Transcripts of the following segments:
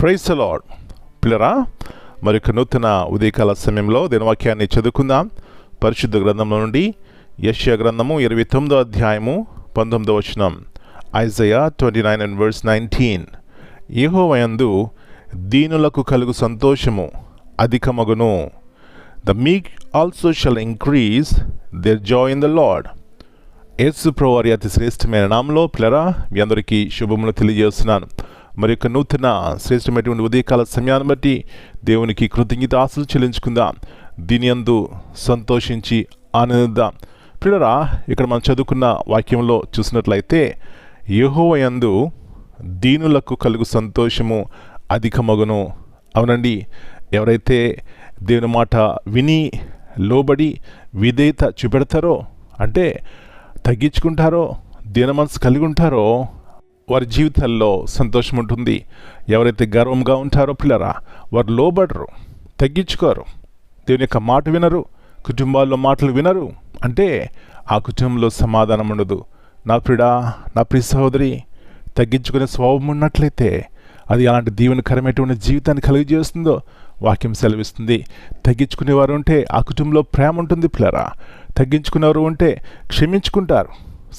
Praise the lord. పిల్లరా, మరొక నూతన ఉదయకాల సమయంలో దినవాక్యాన్ని చదువుకుందాం. పరిశుద్ధ గ్రంథంలో నుండి యెషయా గ్రంథము 29వ అధ్యాయము 19వ వచనం. ఐజయా 29:19. యెహోవాయందు దీనులకు కలుగు సంతోషము అధికమగును. The meek also shall increase their joy in the Lord. యేసు ప్రభువు వారి అతి శ్రేష్టమైన నామంలో పిల్లరా మీ అందరికీ శుభములు తెలియజేస్తున్నాను. మరి యొక్క నూతన శ్రేష్టమైనటువంటి ఉదయకాల సమయాన్ని బట్టి దేవునికి కృతజ్ఞతాస్తులు చెల్లించుకుందాం. దీని యందు సంతోషించి ఆనందిద్దాం. పిల్లరా, ఇక్కడ మనం చదువుకున్న వాక్యంలో చూసినట్లయితే యెహోవా యందు దీనులకు కలుగు సంతోషము అధికమగును. అవునండి, ఎవరైతే దేవుని మాట విని లోబడి విధేయత చూపెడతారో, అంటే తగ్గించుకుంటారో, దీన మనసు కలిగి ఉంటారో వారి జీవితాల్లో సంతోషం ఉంటుంది. ఎవరైతే గర్వంగా ఉంటారో పిల్లరా, వారు లోబడరు, తగ్గించుకోరు, దేవుని యొక్క మాట వినరు, కుటుంబాల్లో మాటలు వినరు, అంటే ఆ కుటుంబంలో సమాధానం ఉండదు. నా ప్రియుడా, నా ప్రియ సహోదరి, తగ్గించుకునే స్వభావం ఉన్నట్లయితే అది అలాంటి దీవెనకరమైనటువంటి జీవితాన్ని కలిగజేస్తుందో వాక్యం సెలవిస్తుంది. తగ్గించుకునేవారు ఉంటే ఆ కుటుంబంలో ప్రేమ ఉంటుంది పిల్లరా. తగ్గించుకునేవారు ఉంటే క్షమించుకుంటారు,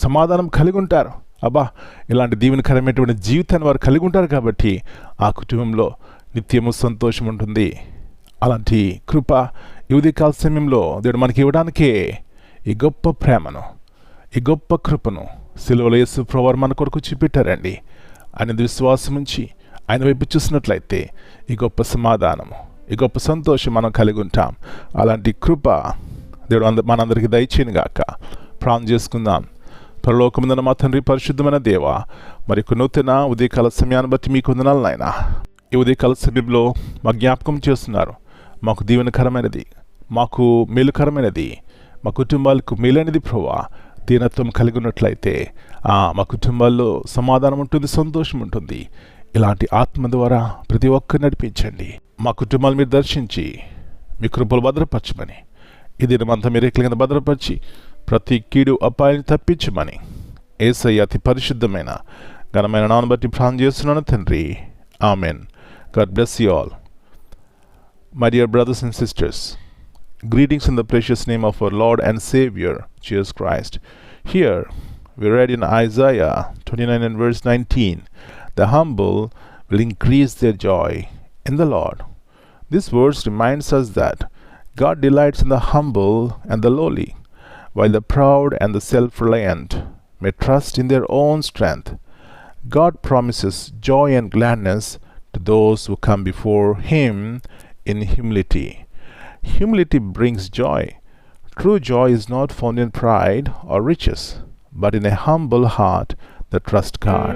సమాధానం కలిగి ఉంటారు. అబ్బా, ఇలాంటి దీవెనకరమైనటువంటి జీవితాన్ని వారు కలిగి ఉంటారు కాబట్టి ఆ కుటుంబంలో నిత్యము సంతోషం ఉంటుంది. అలాంటి కృప ఈ ఉదయకాల సమయంలో దేవుడు మనకి ఇవ్వడానికే ఈ గొప్ప ప్రేమను, ఈ గొప్ప కృపను సిలువలో యేసు ప్రభువు మన కొరకు చూపెట్టారండి. ఆయన విశ్వాసం నుంచి ఆయన వైపు చూసినట్లయితే ఈ గొప్ప సమాధానము, ఈ గొప్ప సంతోషం మనం కలిగి ఉంటాం. అలాంటి కృప దేవుడు మనందరికీ దయచేయను గాక. ప్రార్థన చేసుకుందాం. పరలోకముందున్న మా తండ్రి, పరిశుద్ధమైన దేవ, మరి నూతన ఉదయకాల సమయాన్ని బట్టి మీకు వందనాలు నాయనా. ఈ ఉదయకాల సమయంలో మా జ్ఞాపకం చేస్తున్నారు. మాకు దీవెనకరమైనది, మాకు మేలుకరమైనది, మా కుటుంబాలకు మేలైనది ప్రభువా. దీనత్వం కలిగి ఉన్నట్లయితే మా కుటుంబాల్లో సమాధానం ఉంటుంది, సంతోషం ఉంటుంది. ఇలాంటి ఆత్మ ద్వారా ప్రతి ఒక్కరు నడిపించండి. మా కుటుంబాలు మీరు దర్శించి మీ కృపలు భద్రపరచమని, ఈ దినమంతా మీరు ఎక్కడికి భద్రపరిచి ప్రతి కీడు అపాయాన్ని తప్పించమని యేసయ్య అతి పరిశుద్ధమైన ఘనమైన నామమును బట్టి ప్రార్థన చేస్తున్నాను తండ్రి. Amen. God bless you all. My dear brothers and sisters, greetings in the precious name of our Lord and Savior Jesus Christ. Here we read in Isaiah 29:19, the humble will increase their joy in the Lord. This verse reminds us that God delights in the humble and the lowly, while the proud and the self-reliant may trust in their own strength. God promises joy and gladness to those who come before Him in humility. Humility brings joy. True joy is not found in pride or riches, but in a humble heart that trusts God.